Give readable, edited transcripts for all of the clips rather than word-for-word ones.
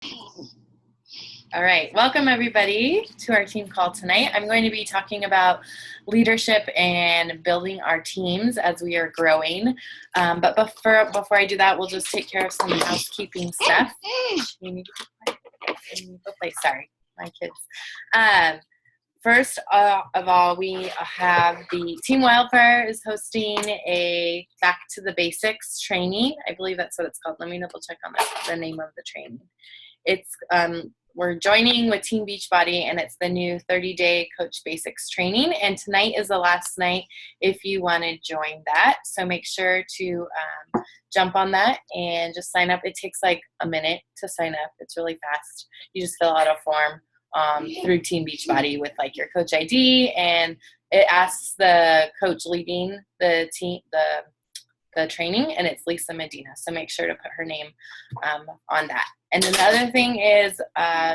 All right, welcome everybody to our team call tonight. I'm going to be talking about leadership and building our teams as we are growing. But before I do that, we'll just take care of some housekeeping stuff. You need to play. Sorry, my kids. First of all, we have the Team Wildfire is hosting a Back to the Basics training. I believe that's what it's called. Let me double check on the name of the training. It's we're joining with Team Beachbody, and it's the new 30-day Coach Basics training. And tonight is the last night if you want to join that. So make sure to jump on that and just sign up. It takes like a minute to sign up. It's really fast. You just fill out a form through Team Beachbody with like your coach ID, and it asks the coach leading the team, the training, and it's Lisa Medina. So make sure to put her name on that. And then the other thing is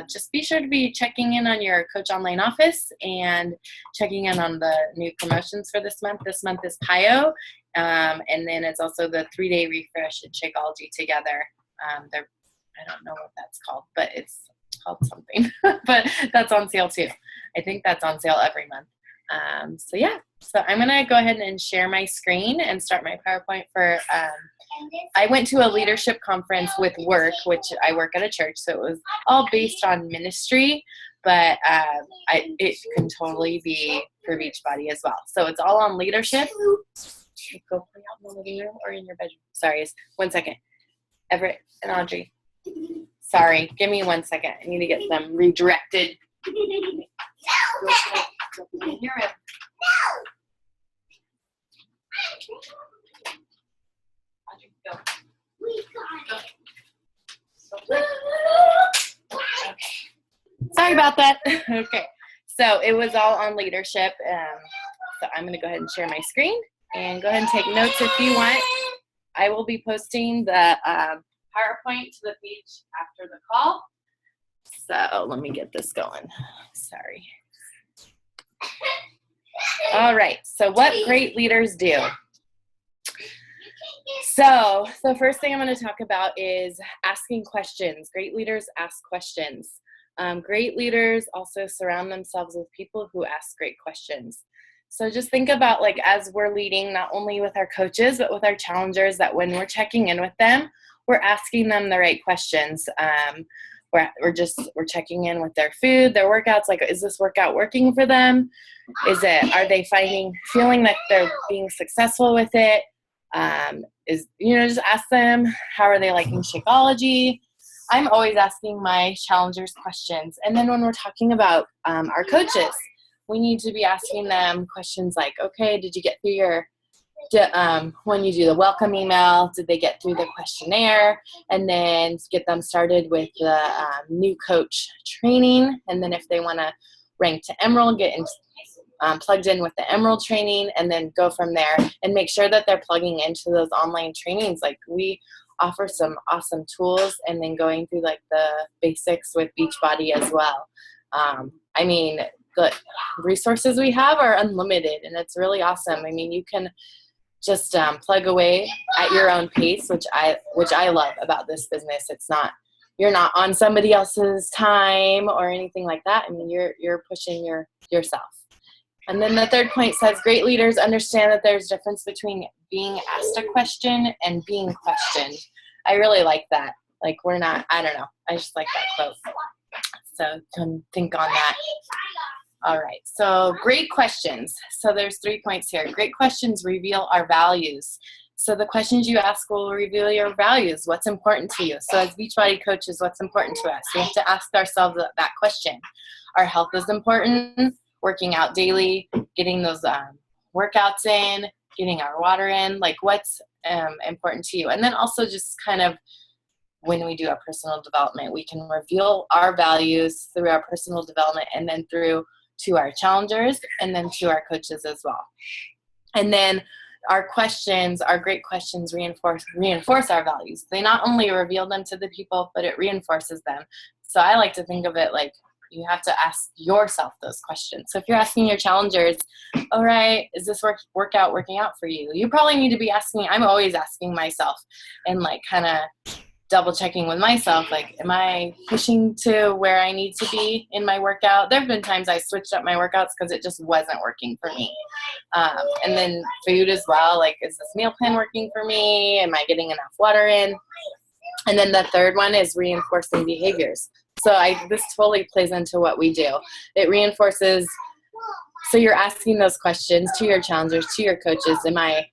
just be sure to be checking in on your Coach Online office and checking in on the new promotions for this month. This month is PIO, and then it's also the 3-day refresh and Shakeology together. I don't know what that's called, but it's called something. But that's on sale too. I think that's on sale every month. So yeah, so I'm going to go ahead and share my screen and start my PowerPoint for, I went to a leadership conference with work, which I work at a church, so it was all based on ministry, but it can totally be for Beachbody as well. So it's all on leadership. Go play out in the living room or in your bedroom. Sorry, 1 second. Everett and Audrey. Sorry, give me 1 second. I need to get them redirected. Go in your room. Audrey, go. Okay. Sorry about that. Okay. So it was all on leadership. So I'm going to go ahead and share my screen and go ahead and take notes if you want. I will be posting the PowerPoint to the page after the call. So let me get this going. Sorry. All right. So what great leaders do. So the first thing I'm going to talk about is asking questions. Great leaders ask questions. Great leaders also surround themselves with people who ask great questions. So just think about, like, as we're leading, not only with our coaches, but with our challengers, that when we're checking in with them, we're asking them the right questions. We're checking in with their food, their workouts. Like, is this workout working for them? Are they feeling that they're being successful with it? Just ask them, how are they liking Shakeology? I'm always asking my challengers questions. And then when we're talking about our coaches, we need to be asking them questions like, okay, did you get through when you do the welcome email, did they get through the questionnaire? And then get them started with the new coach training. And then if they want to rank to Emerald, get plugged in with the Emerald training, and then go from there and make sure that they're plugging into those online trainings. Like, we offer some awesome tools, and then going through like the basics with Beachbody as well. The resources we have are unlimited, and it's really awesome. I mean, you can just plug away at your own pace, which I love about this business. You're not on somebody else's time or anything like that. I mean, you're pushing yourself. And then the third point says, great leaders understand that there's a difference between being asked a question and being questioned. I really like that. Like, I don't know. I just like that quote. So can think on that. All right. So great questions. So there's 3 points here. Great questions reveal our values. So the questions you ask will reveal your values. What's important to you? So as Beachbody coaches, what's important to us? We have to ask ourselves that question. Our health is important. Working out daily, getting those workouts in, getting our water in, like, what's important to you. And then also just kind of when we do our personal development, we can reveal our values through our personal development, and then through to our challengers, and then to our coaches as well. And then our great questions reinforce our values. They not only reveal them to the people, but it reinforces them. So I like to think of it like, you have to ask yourself those questions. So if you're asking your challengers, all right, is this workout working out for you? You probably need to be asking, I'm always asking myself, and like kind of double checking with myself, like, am I pushing to where I need to be in my workout? There have been times I switched up my workouts because it just wasn't working for me. And then food as well, like, is this meal plan working for me? Am I getting enough water in? And then the third one is reinforcing behaviors. So this totally plays into what we do. It reinforces. So you're asking those questions to your challengers, to your coaches. Am I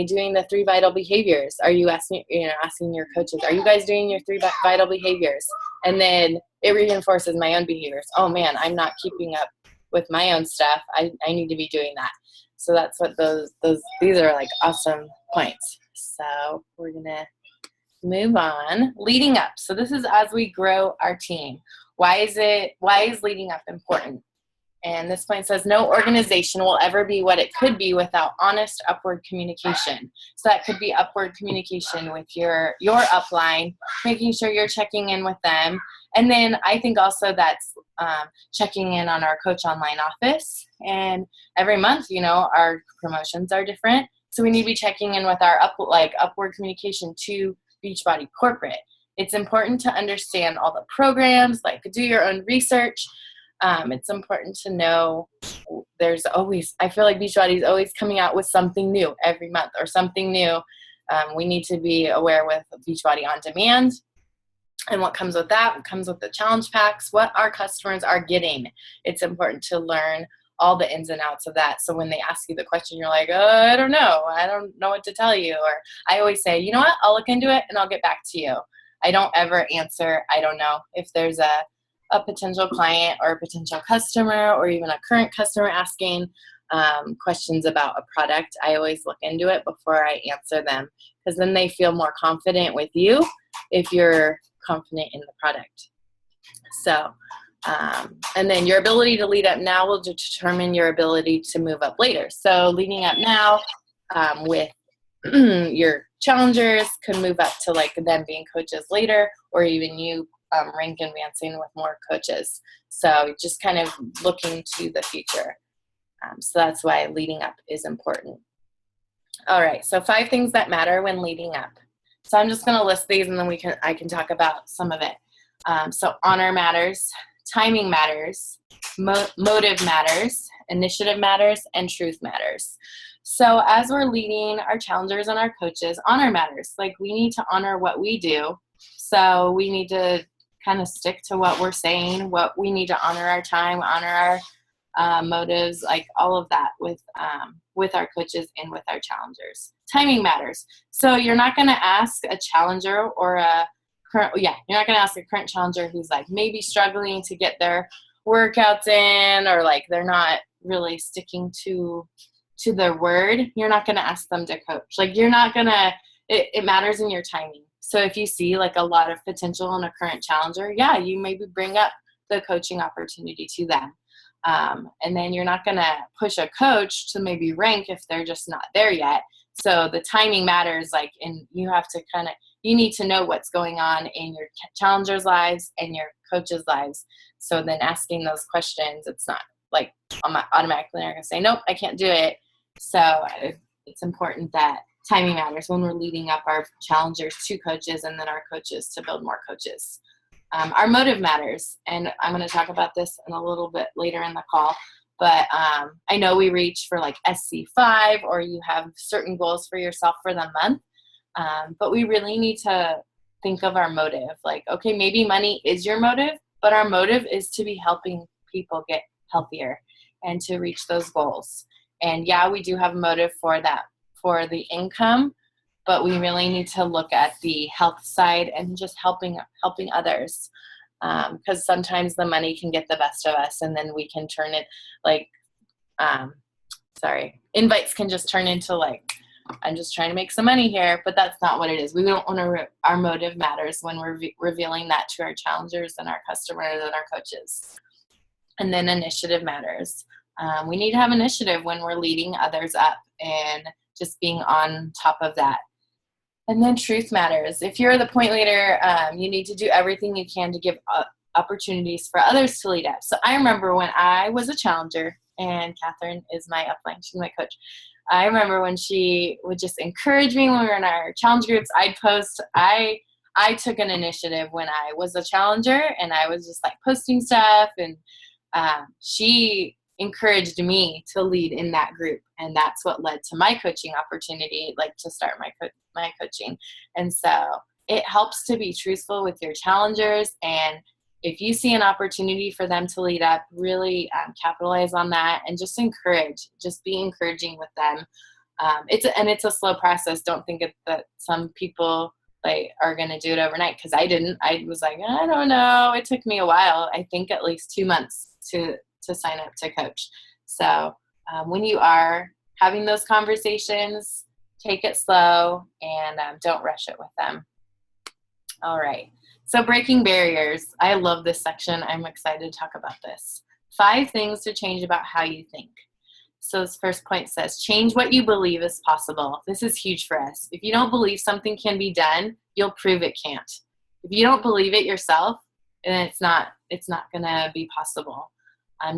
doing the 3 vital behaviors? Are you asking your coaches, are you guys doing your 3 vital behaviors? And then it reinforces my own behaviors. Oh man, I'm not keeping up with my own stuff. I need to be doing that. So that's what these are like awesome points. So we're going to move on. Leading up. So this is as we grow our team. Why is leading up important? And this point says, no organization will ever be what it could be without honest upward communication. So that could be upward communication with your upline, making sure you're checking in with them. And then I think also that's checking in on our coach online office. And every month, our promotions are different. So we need to be checking in with our upward communication to Beachbody corporate. It's important to understand all the programs, like do your own research. It's important to know I feel like Beachbody is always coming out with something new every month or something new. We need to be aware with Beachbody On Demand and what comes with that. What comes with the challenge packs, what our customers are getting. It's important to learn all the ins and outs of that. So when they ask you the question, you're like, I don't know. I don't know what to tell you. Or I always say, you know what? I'll look into it and I'll get back to you. I don't ever answer, I don't know. If there's a potential client or a potential customer or even a current customer asking questions about a product, I always look into it before I answer them, because then they feel more confident with you if you're confident in the product. So, and then your ability to lead up now will determine your ability to move up later. So leading up now with your challengers could move up to like them being coaches later, or even you rank advancing with more coaches. So just kind of looking to the future. So that's why leading up is important. All right, so 5 things that matter when leading up. So I'm just going to list these and then I can talk about some of it. So honor matters, timing matters, motive matters, initiative matters, and truth matters. So as we're leading our challengers and our coaches, honor matters. Like, we need to honor what we do. So we need to kind of stick to what we're saying, what we need to honor our time, honor our motives, like all of that with our coaches and with our challengers. Timing matters. So you're not going to ask a challenger or you're not going to ask a current challenger who's like maybe struggling to get their workouts in, or like they're not really sticking to their word. You're not going to ask them to coach. Like, you're not going to, it matters in your timing. So if you see like a lot of potential in a current challenger, you maybe bring up the coaching opportunity to them. And then you're not going to push a coach to maybe rank if they're just not there yet. So the timing matters, and you have to you need to know what's going on in your challengers' lives and your coaches' lives. So then asking those questions, it's not like automatically they're going to say, nope, I can't do it. So it's important that timing matters when we're leading up our challengers to coaches and then our coaches to build more coaches. Our motive matters, and I'm going to talk about this in a little bit later in the call, but I know we reach for like SC5, or you have certain goals for yourself for the month, but we really need to think of our motive. Like, okay, maybe money is your motive, but our motive is to be helping people get healthier and to reach those goals. And we do have a motive for that, for the income, but we really need to look at the health side and just helping others, because sometimes the money can get the best of us, and then we can turn it invites can just turn into like, I'm just trying to make some money here, but that's not what it is. We don't want to, our motive matters when we're revealing that to our challengers and our customers and our coaches. And then initiative matters. We need to have initiative when we're leading others up and just being on top of that. And then truth matters. If you're the point leader, you need to do everything you can to give opportunities for others to lead up. So I remember when I was a challenger, and Catherine is my upline, she's my coach. I remember when she would just encourage me when we were in our challenge groups. I'd post, I I took an initiative when I was a challenger, and I was just like posting stuff, and she encouraged me to lead in that group, and that's what led to my coaching opportunity, like to start my coaching. And so it helps to be truthful with your challengers, and if you see an opportunity for them to lead up, really capitalize on that, and just be encouraging with them. It's a slow process. Don't think that some people like are going to do it overnight, because I didn't. I was like, I don't know. It took me a while. I think at least 2 months to sign up to coach. So when you are having those conversations, take it slow, and don't rush it with them. All right. So breaking barriers. I love this section. I'm excited to talk about this. 5 things to change about how you think. So this first point says, change what you believe is possible. This is huge for us. If you don't believe something can be done, you'll prove it can't. If you don't believe it yourself, then it's not going to be possible. I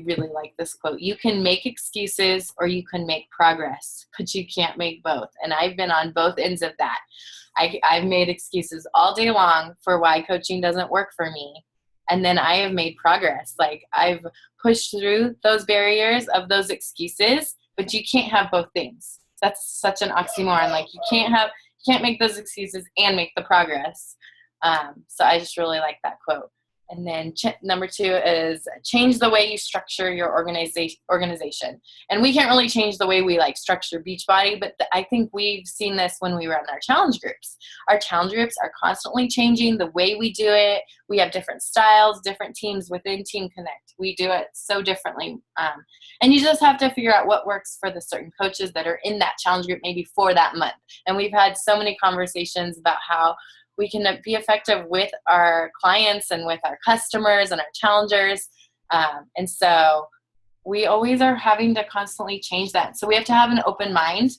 really like this quote. You can make excuses or you can make progress, but you can't make both. And I've been on both ends of that. I've made excuses all day long for why coaching doesn't work for me. And then I have made progress. Like, I've pushed through those barriers of those excuses, but you can't have both things. That's such an oxymoron. Like, you can't make those excuses and make the progress. So I just really like that quote. And then number 2 is change the way you structure your organization. And we can't really change the way we like structure Beachbody, but I think we've seen this when we run our challenge groups. Our challenge groups are constantly changing the way we do it. We have different styles, different teams within TeamCONNECT. We do it so differently. And you just have to figure out what works for the certain coaches that are in that challenge group maybe for that month. And we've had so many conversations about how we can be effective with our clients and with our customers and our challengers. And so we always are having to constantly change that. So we have to have an open mind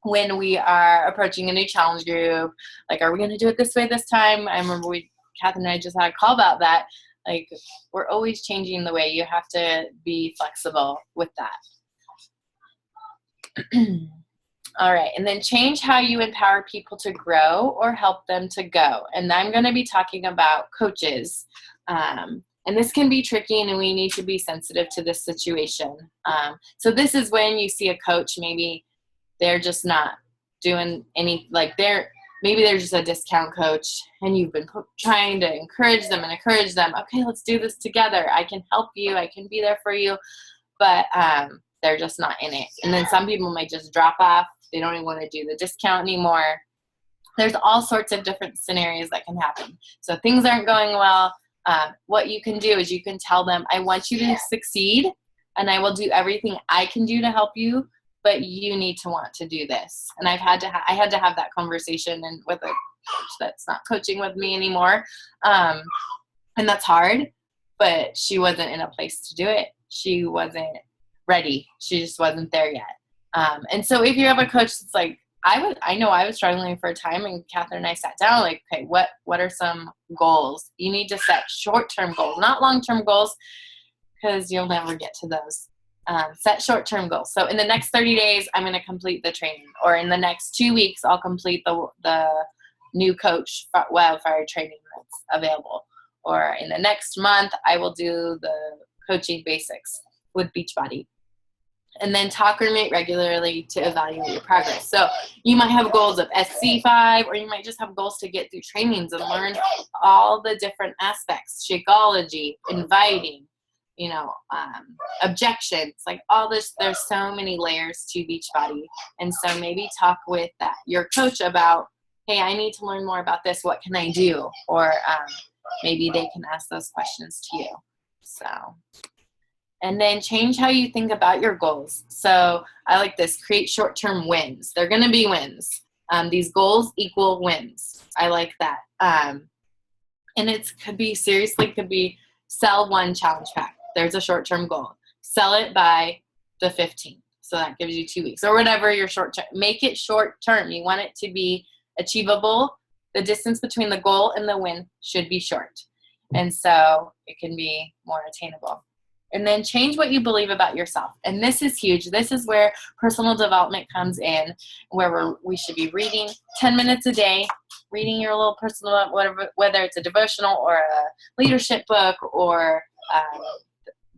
when we are approaching a new challenge group. Like, are we going to do it this way this time? I remember Kath and I just had a call about that. Like, we're always changing the way. You have to be flexible with that. All right, and then change how you empower people to grow or help them to go. And I'm going to be talking about coaches. And this can be tricky, and we need to be sensitive to this situation. So this is when you see a coach, maybe they're just not doing any, maybe they're just a discount coach, and you've been trying to encourage them. Okay, let's do this together. I can help you. I can be there for you. But they're just not in it. And then some people might just drop off. They don't even want to do the discount anymore. There's all sorts of different scenarios that can happen. So things aren't going well. What you can do is you can tell them, I want you to succeed, and I will do everything I can do to help you, but you need to want to do this. And I had to have that conversation and with a coach that's not coaching with me anymore. And that's hard, but she wasn't in a place to do it. She wasn't ready. She just wasn't there yet. And so if you have a coach that's like, I know I was struggling for a time, and Catherine and I sat down like, okay, what are some goals? You need to set short-term goals, not long-term goals, because you'll never get to those. Set short-term goals. So in the next 30 days, I'm going to complete the training, or in the next 2 weeks, I'll complete the new coach wildfire training that's available. Or in the next month, I will do the coaching basics with Beachbody. And then talk or meet regularly to evaluate your progress. So you might have goals of SC5, or you might just have goals to get through trainings and learn all the different aspects, Shakeology, inviting, objections, like all this. There's so many layers to Beachbody. And so maybe talk with your coach about, hey, I need to learn more about this. What can I do? Or maybe they can ask those questions to you. So... And then change how you think about your goals. So I like this, create short-term wins. They're going to be wins. These goals equal wins. I like that. And it could be sell 1 challenge pack. There's a short-term goal. Sell it by the 15th. So that gives you 2 weeks or whatever your short-term. Make it short-term. You want it to be achievable. The distance between the goal and the win should be short. And so it can be more attainable. And then change what you believe about yourself. And this is huge. This is where personal development comes in, where we should be reading 10 minutes a day, reading your little personal, whether it's a devotional or a leadership book, or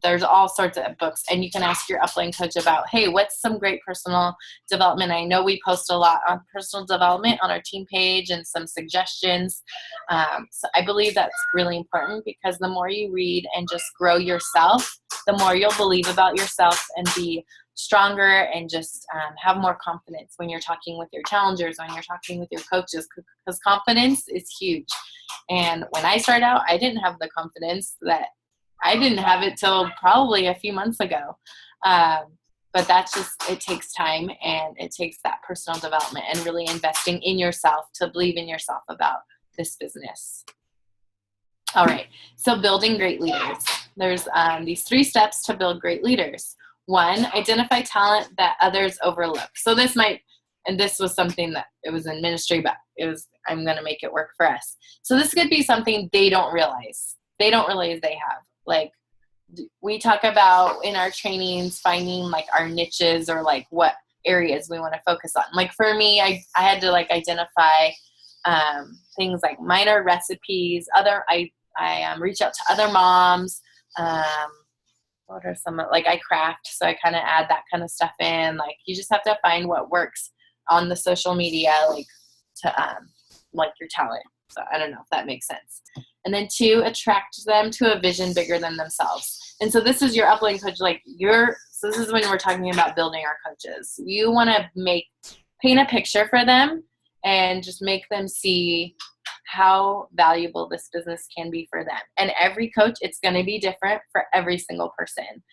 there's all sorts of books. And you can ask your upline coach about, hey, what's some great personal development? I know we post a lot on personal development on our team page and some suggestions. So I believe that's really important, because the more you read and just grow yourself, the more you'll believe about yourself and be stronger and just have more confidence when you're talking with your challengers, when you're talking with your coaches, because confidence is huge. And when I started out, I didn't have the confidence that I didn't have it till probably a few months ago. But that's just, it takes time, and it takes that personal development and really investing in yourself to believe in yourself about this business. All right. So building great leaders. There's these 3 steps to build great leaders. 1, identify talent that others overlook. So this might, and this was something that it was in ministry, but I'm going to make it work for us. So this could be something they don't realize. They don't realize they have. Like, we talk about in our trainings, finding like our niches, or like what areas we want to focus on. Like for me, I had to like identify things like minor recipes. I reach out to other moms. What are some, like I craft, so I kind of add that kind of stuff in. Like you just have to find what works on the social media, like to like your talent. So I don't know if that makes sense. And then 2, attract them to a vision bigger than themselves. And so this is your upline coach, so this is when we're talking about building our coaches. You want to paint a picture for them and just make them see how valuable this business can be for them. And every coach, it's going to be different for every single person.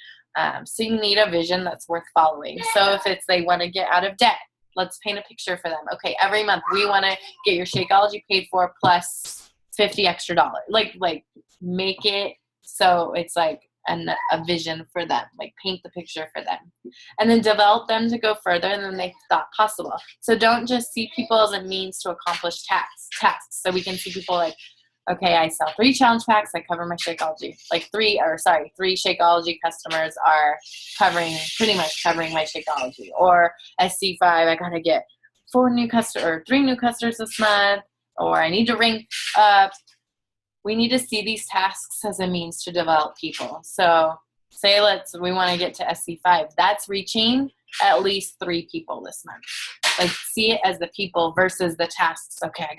So you need a vision that's worth following. So if it's they want to get out of debt, let's paint a picture for them. Okay, every month we want to get your Shakeology paid for plus $50 extra. Like make it so it's like a vision for them. Like paint the picture for them. And then develop them to go further than they thought possible. So don't just see people as a means to accomplish tasks. So we can see people like, okay, I sell 3 challenge packs, I cover my Shakeology. Like 3 Shakeology customers are pretty much covering my Shakeology. Or SC5, I gotta get 3 new customers this month, or I need to rank up. We need to see these tasks as a means to develop people. So say we want to get to SC5. That's reaching at least 3 people this month. Like see it as the people versus the tasks. Okay, I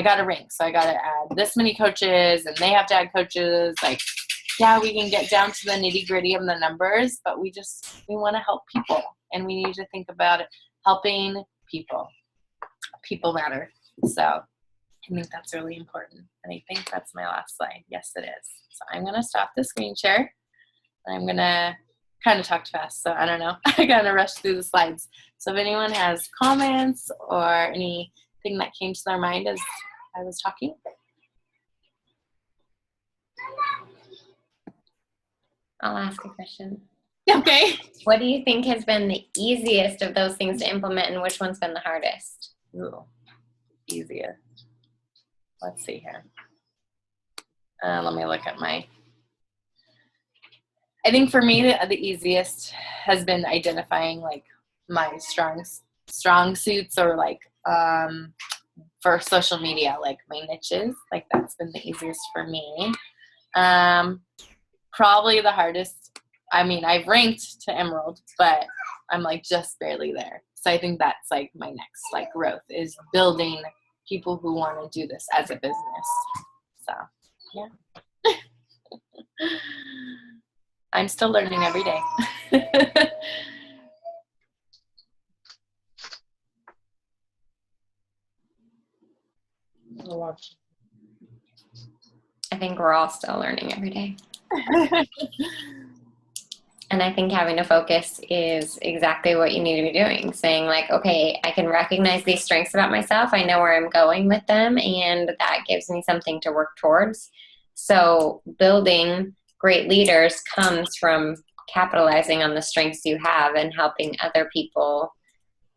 gotta rank. So I gotta add this many coaches, and they have to add coaches. Like, yeah, we can get down to the nitty gritty of the numbers, but we want to help people, and we need to think about it, helping people. People matter. So I think that's really important. And I think that's my last slide. Yes, it is. So I'm going to stop the screen share. I'm going to kind of talk too fast, so I don't know. I got to rush through the slides. So if anyone has comments or anything that came to their mind as I was talking. I'll ask a question. Okay. What do you think has been the easiest of those things to implement, and which one's been the hardest? Ooh, easiest. Let's see here. Let me look at I think for me, the easiest has been identifying like my strong suits, or like for social media, like my niches. Like that's been the easiest for me. Probably the hardest. I mean, I've ranked to Emerald, but I'm like just barely there. So I think that's like my next like growth is building people who want to do this as a business. So yeah. I'm still learning every day. I think we're all still learning every day. And I think having a focus is exactly what you need to be doing. Saying like, okay, I can recognize these strengths about myself. I know where I'm going with them, and that gives me something to work towards. So building great leaders comes from capitalizing on the strengths you have and helping other people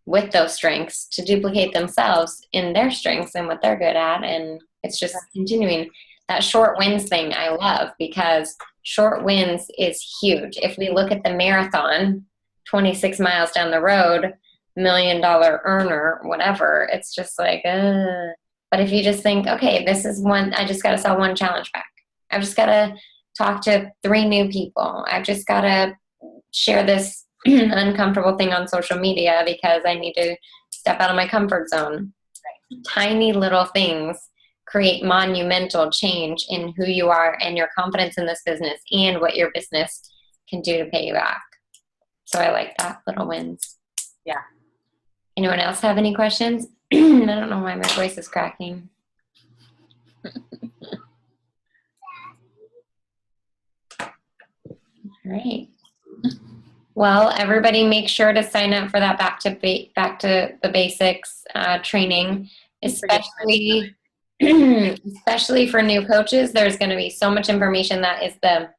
with those strengths to duplicate themselves in their strengths and what they're good at. And it's just continuing. That short wins thing I love, because short wins is huge. If we look at the marathon, 26 miles down the road, $1 million earner, whatever, it's just like, But if you just think, okay, this is one, I just got to sell one challenge pack. I've just got to talk to 3 new people. I've just got to share this uncomfortable thing on social media because I need to step out of my comfort zone. Tiny little things create monumental change in who you are and your confidence in this business and what your business can do to pay you back. So I like that, little wins. Yeah. Anyone else have any questions? I don't know why my voice is cracking. All right. Well, everybody make sure to sign up for that back to the basics training, especially especially for new coaches. There's going to be so much information that is the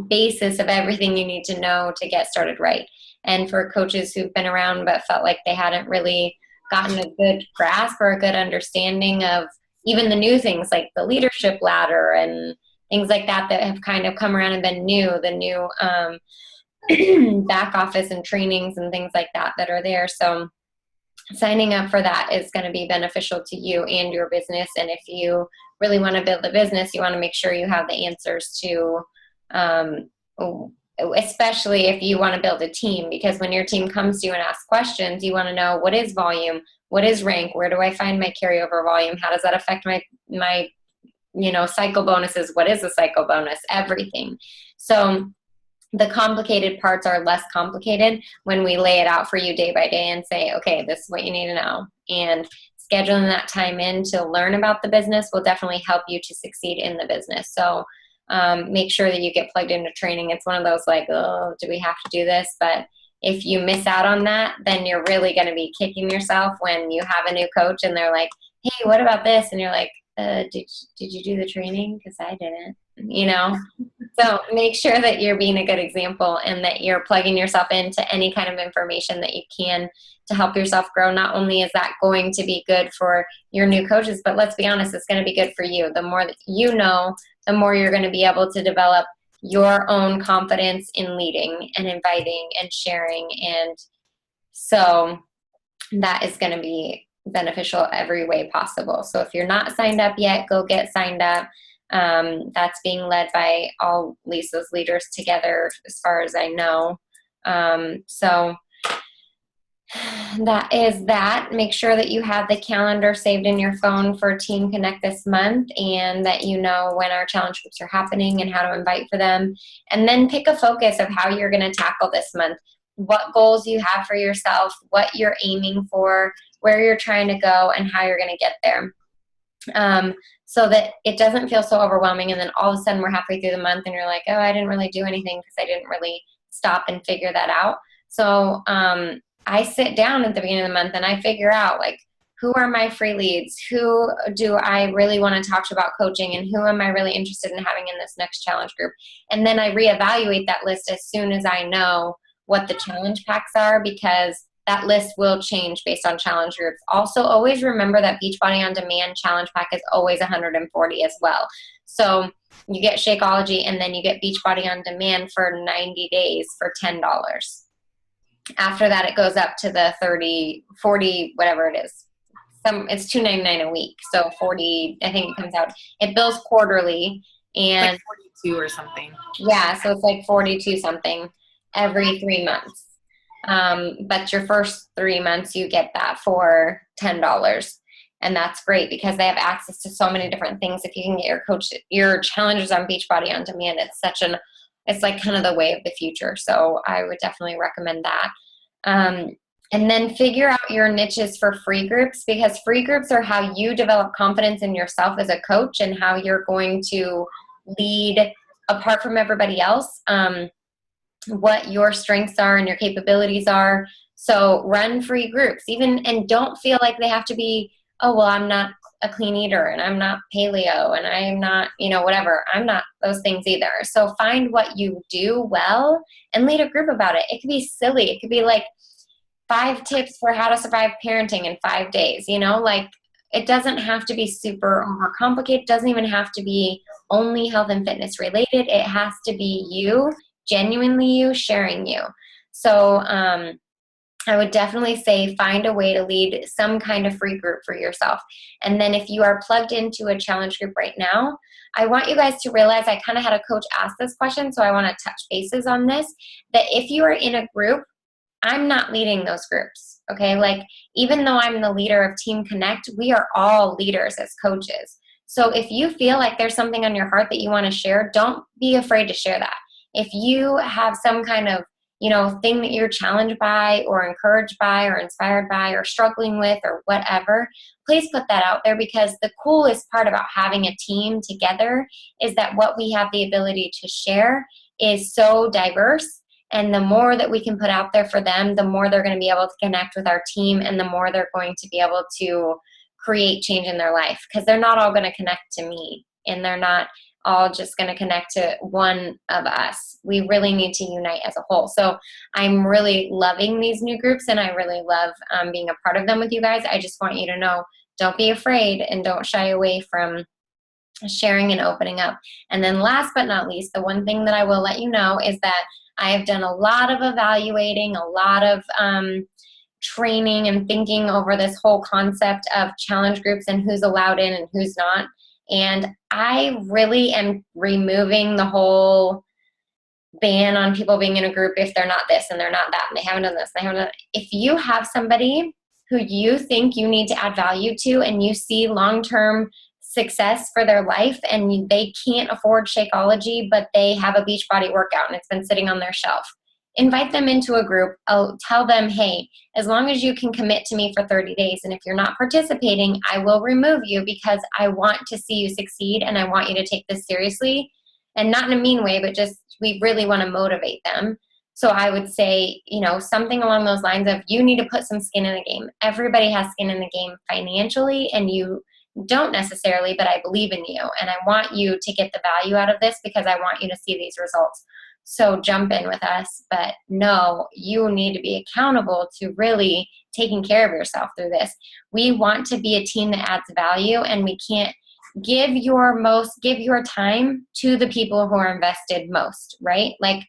basis of everything you need to know to get started right. And for coaches who've been around but felt like they hadn't really gotten a good grasp or a good understanding of even the new things like the leadership ladder and things like that have kind of come around and been new, the new back office and trainings and things like that are there. So signing up for that is going to be beneficial to you and your business. And if you really want to build a business, you want to make sure you have the answers to, especially if you want to build a team, because when your team comes to you and asks questions, you want to know what is volume, what is rank, where do I find my carryover volume, how does that affect my cycle bonuses, what is a cycle bonus, everything. So the complicated parts are less complicated when we lay it out for you day by day and say, okay, this is what you need to know. And scheduling that time in to learn about the business will definitely help you to succeed in the business. So make sure that you get plugged into training. It's one of those like, oh, do we have to do this? But if you miss out on that, then you're really going to be kicking yourself when you have a new coach and they're like, hey, what about this? And you're like, did you do the training? Because I didn't, So make sure that you're being a good example and that you're plugging yourself into any kind of information that you can to help yourself grow. Not only is that going to be good for your new coaches, but let's be honest, it's going to be good for you. The more that you know, the more you're going to be able to develop your own confidence in leading and inviting and sharing. And so that is going to be beneficial every way possible. So if you're not signed up yet, go get signed up. That's being led by all Lisa's leaders together, as far as I know. So that is that. Make sure that you have the calendar saved in your phone for Team Connect this month, and that you know when our challenge groups are happening and how to invite for them. And then pick a focus of how you're going to tackle this month, what goals you have for yourself, what you're aiming for, where you're trying to go, and how you're going to get there. So that it doesn't feel so overwhelming, and then all of a sudden we're halfway through the month and you're like, oh, I didn't really do anything because I didn't really stop and figure that out. So I sit down at the beginning of the month and I figure out, like, who are my free leads? Who do I really want to talk to about coaching? And who am I really interested in having in this next challenge group? And then I reevaluate that list as soon as I know what the challenge packs are, because that list will change based on challenge groups. Also, always remember that Beachbody On Demand challenge pack is always $140 as well. So you get Shakeology and then you get Beachbody On Demand for 90 days for $10. After that, it goes up to the 30, 40, whatever it is. It's $2.99 a week. So 40, I think it comes out. It bills quarterly. And like 42 or something. Yeah, so it's like 42 something every 3 months. But your first 3 months, you get that for $10. And that's great because they have access to so many different things. If you can get your challenges on Beachbody On Demand, it's like kind of the way of the future. So I would definitely recommend that. And then figure out your niches for free groups, because free groups are how you develop confidence in yourself as a coach and how you're going to lead apart from everybody else. What your strengths are and your capabilities are. So run free groups, and don't feel like they have to be, oh, well, I'm not a clean eater and I'm not paleo and I'm not, whatever. I'm not those things either. So find what you do well and lead a group about it. It could be silly. It could be like 5 tips for how to survive parenting in 5 days, like it doesn't have to be super overcomplicated. It doesn't even have to be only health and fitness related. It has to be you, genuinely you, sharing you. So I would definitely say find a way to lead some kind of free group for yourself. And then if you are plugged into a challenge group right now, I want you guys to realize, I kind of had a coach ask this question, so I want to touch bases on this, that if you are in a group, I'm not leading those groups, okay? Like, even though I'm the leader of TeamCONNECT, we are all leaders as coaches. So if you feel like there's something on your heart that you want to share, don't be afraid to share that. If you have some kind of, thing that you're challenged by or encouraged by or inspired by or struggling with or whatever, please put that out there, because the coolest part about having a team together is that what we have the ability to share is so diverse. And the more that we can put out there for them, the more they're going to be able to connect with our team, and the more they're going to be able to create change in their life, because they're not all going to connect to me, and they're not all just going to connect to one of us. We really need to unite as a whole. So I'm really loving these new groups, and I really love being a part of them with you guys. I just want you to know, don't be afraid and don't shy away from sharing and opening up. And then last but not least, the one thing that I will let you know is that I have done a lot of evaluating, a lot of training and thinking over this whole concept of challenge groups and who's allowed in and who's not. And I really am removing the whole ban on people being in a group if they're not this and they're not that and they haven't done this and they haven't done that. If you have somebody who you think you need to add value to and you see long-term success for their life, and they can't afford Shakeology, but they have a Beachbody workout and it's been sitting on their shelf, invite them into a group. I'll tell them, hey, as long as you can commit to me for 30 days, and if you're not participating, I will remove you, because I want to see you succeed and I want you to take this seriously, and not in a mean way, but just we really want to motivate them. So I would say, something along those lines of, you need to put some skin in the game. Everybody has skin in the game financially, and you don't necessarily, but I believe in you, and I want you to get the value out of this, because I want you to see these results. So jump in with us, but no, you need to be accountable to really taking care of yourself through this. We want to be a team that adds value, and we can't give your time to the people who are invested most, right? Like,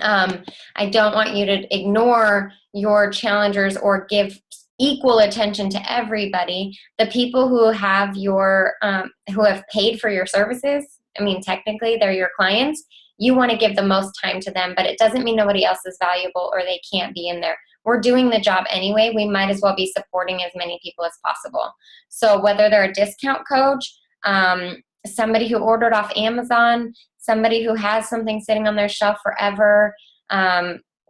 I don't want you to ignore your challengers or give equal attention to everybody. The people who have who have paid for your services, I mean, technically they're your clients. You want to give the most time to them, but it doesn't mean nobody else is valuable or they can't be in there. We're doing the job anyway. We might as well be supporting as many people as possible. So whether they're a discount coach, somebody who ordered off Amazon, somebody who has something sitting on their shelf forever,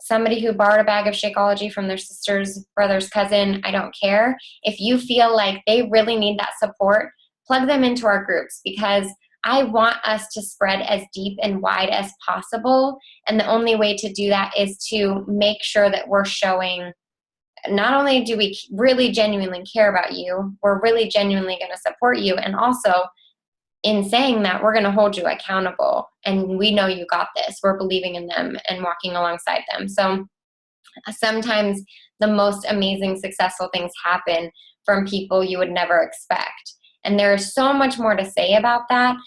somebody who borrowed a bag of Shakeology from their sister's brother's cousin, I don't care. If you feel like they really need that support, plug them into our groups, because I want us to spread as deep and wide as possible. And the only way to do that is to make sure that we're showing, not only do we really genuinely care about you, we're really genuinely going to support you. And also, in saying that, we're going to hold you accountable, and we know you got this. We're believing in them and walking alongside them. So sometimes the most amazing, successful things happen from people you would never expect. And there is so much more to say about that,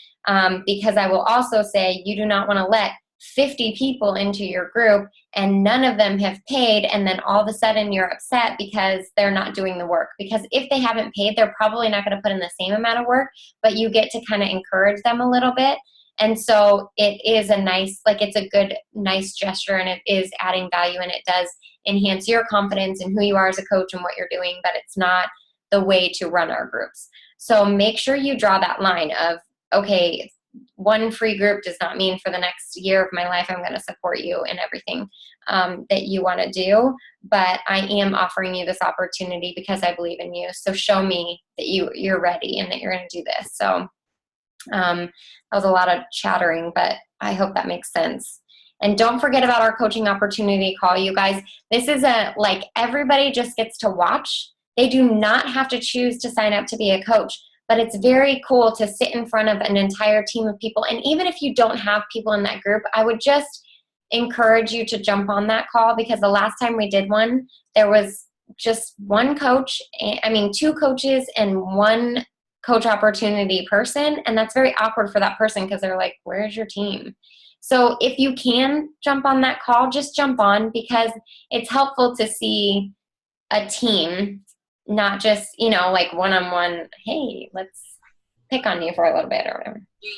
because I will also say, you do not want to let 50 people into your group and none of them have paid, and then all of a sudden you're upset because they're not doing the work. Because if they haven't paid, they're probably not going to put in the same amount of work, but you get to kind of encourage them a little bit. And so it is it's a good, nice gesture, and it is adding value, and it does enhance your confidence in who you are as a coach and what you're doing, but it's not the way to run our groups. So make sure you draw that line of, okay, one free group does not mean for the next year of my life I'm going to support you in everything that you want to do, but I am offering you this opportunity because I believe in you. So show me that you're ready and that you're going to do this. So that was a lot of chattering, but I hope that makes sense. And don't forget about our coaching opportunity call, you guys. This is everybody just gets to watch. They do not have to choose to sign up to be a coach, but it's very cool to sit in front of an entire team of people. And even if you don't have people in that group, I would just encourage you to jump on that call, because the last time we did one, there was just one coach, two coaches and one coach opportunity person. And that's very awkward for that person because they're like, where's your team? So if you can jump on that call, just jump on, because it's helpful to see a team, not just, like one-on-one, hey, let's pick on you for a little bit or whatever. Do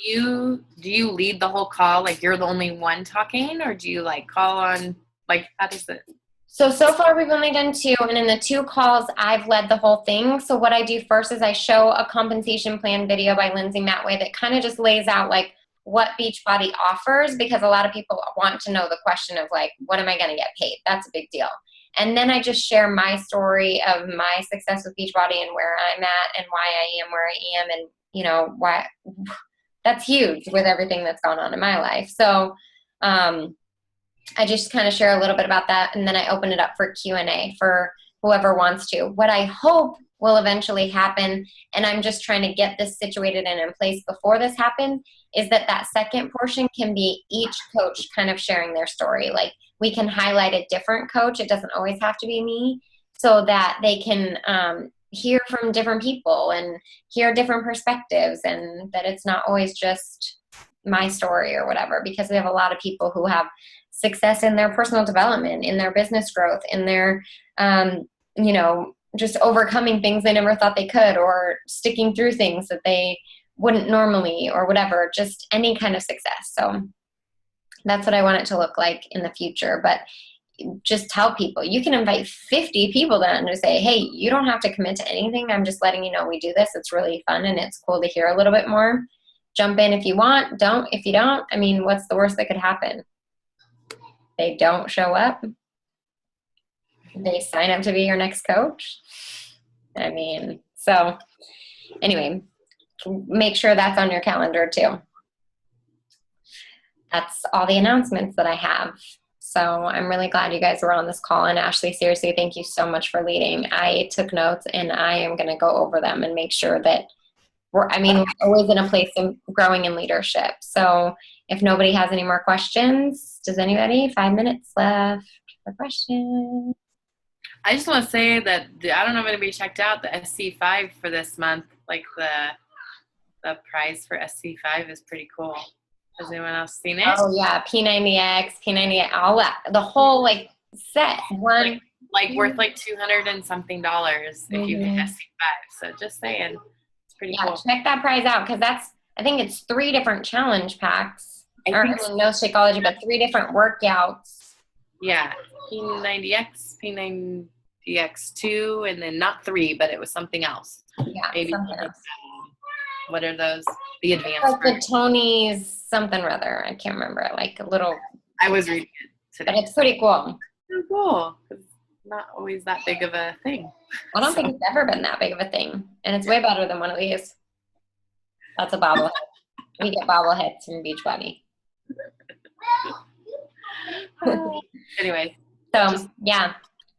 you lead the whole call? Like you're the only one talking, or do you like call on, like, how does it? So far we've only done 2, and in the 2 calls, I've led the whole thing. So what I do first is I show a compensation plan video by Lindsay Matway that kind of just lays out like what Beachbody offers, because a lot of people want to know the question of like, what am I going to get paid? That's a big deal. And then I just share my story of my success with Beachbody and where I'm at and why I am where I am, and why that's huge with everything that's gone on in my life. So I just kind of share a little bit about that, and then I open it up for Q&A for whoever wants to. What I hope will eventually happen, and I'm just trying to get this situated and in place before this happens, is that second portion can be each coach kind of sharing their story. Like we can highlight a different coach. It doesn't always have to be me, so that they can hear from different people and hear different perspectives, and that it's not always just my story or whatever, because we have a lot of people who have success in their personal development, in their business growth, in their, just overcoming things they never thought they could, or sticking through things that they wouldn't normally, or whatever, just any kind of success. So that's what I want it to look like in the future. But just tell people, you can invite 50 people then to say, hey, you don't have to commit to anything. I'm just letting you know we do this. It's really fun and it's cool to hear a little bit more. Jump in if you want. Don't if you don't. I mean, what's the worst that could happen? They don't show up. They sign up to be your next coach. I mean, so anyway, make sure that's on your calendar too. That's all the announcements that I have. So I'm really glad you guys were on this call. And Ashley, seriously, thank you so much for leading. I took notes and I am going to go over them and make sure that we're always in a place of growing in leadership. So if nobody has any more questions, does anybody? 5 minutes left for questions. I just want to say that I don't know if anybody checked out the SC5 for this month. Like the prize for SC5 is pretty cool. Has anyone else seen it? Oh yeah, P90X, P90, all that, the whole like set. One like worth like $200 and something if you get SC5. So just saying. Pretty cool. Check that prize out, because I think it's 3 different challenge packs. No Shakeology, but 3 different workouts. Yeah, P90X, P90X2, and then not 3, but it was something else. Yeah, maybe something else. What are those? The advanced. Like the Tony's something or other. I can't remember. Like a little. I was reading it today. But it's pretty cool. So cool. It's not always that big of a thing. I don't think it's ever been that big of a thing. And it's way better than one of these. That's a bobblehead. We get bobbleheads from Beachbody. Anyway. So, yeah.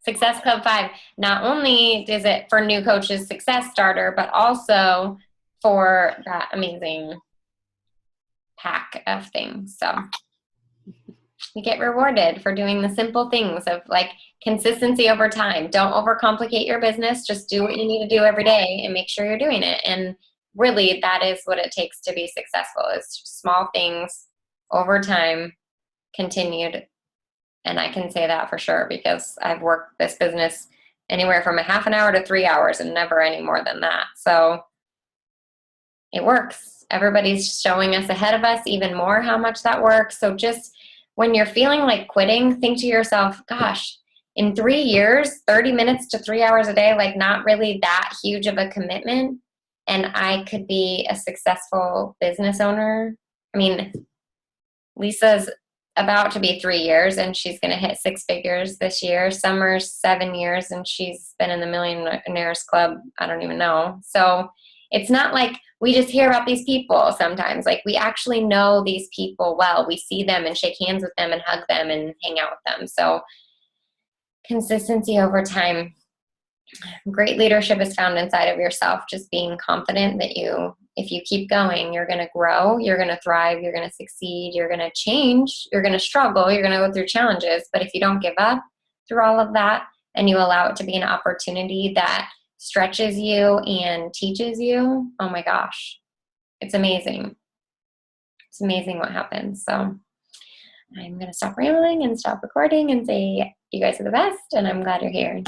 Success Club 5. Not only is it for new coaches Success Starter, but also for that amazing pack of things. So you get rewarded for doing the simple things of like consistency over time. Don't overcomplicate your business. Just do what you need to do every day and make sure you're doing it. And really, that is what it takes to be successful, is small things over time, continued. And I can say that for sure, because I've worked this business anywhere from a half an hour to 3 hours and never any more than that. So it works. Everybody's showing us ahead of us even more how much that works. So just when you're feeling like quitting, think to yourself, gosh, in 3 years, 30 minutes to 3 hours a day, like not really that huge of a commitment. And I could be a successful business owner. I mean, Lisa's about to be 3 years and she's going to hit 6 figures this year. Summer's 7 years and she's been in the Millionaires Club. I don't even know. So it's not like we just hear about these people sometimes. Like we actually know these people well. We see them and shake hands with them and hug them and hang out with them. So consistency over time. Great leadership is found inside of yourself. Just being confident that if you keep going, you're going to grow, you're going to thrive, you're going to succeed, you're going to change, you're going to struggle, you're going to go through challenges. But if you don't give up through all of that and you allow it to be an opportunity that stretches you and teaches you, oh my gosh, it's amazing. It's amazing what happens. So I'm going to stop rambling and stop recording and say you guys are the best, and I'm glad you're here.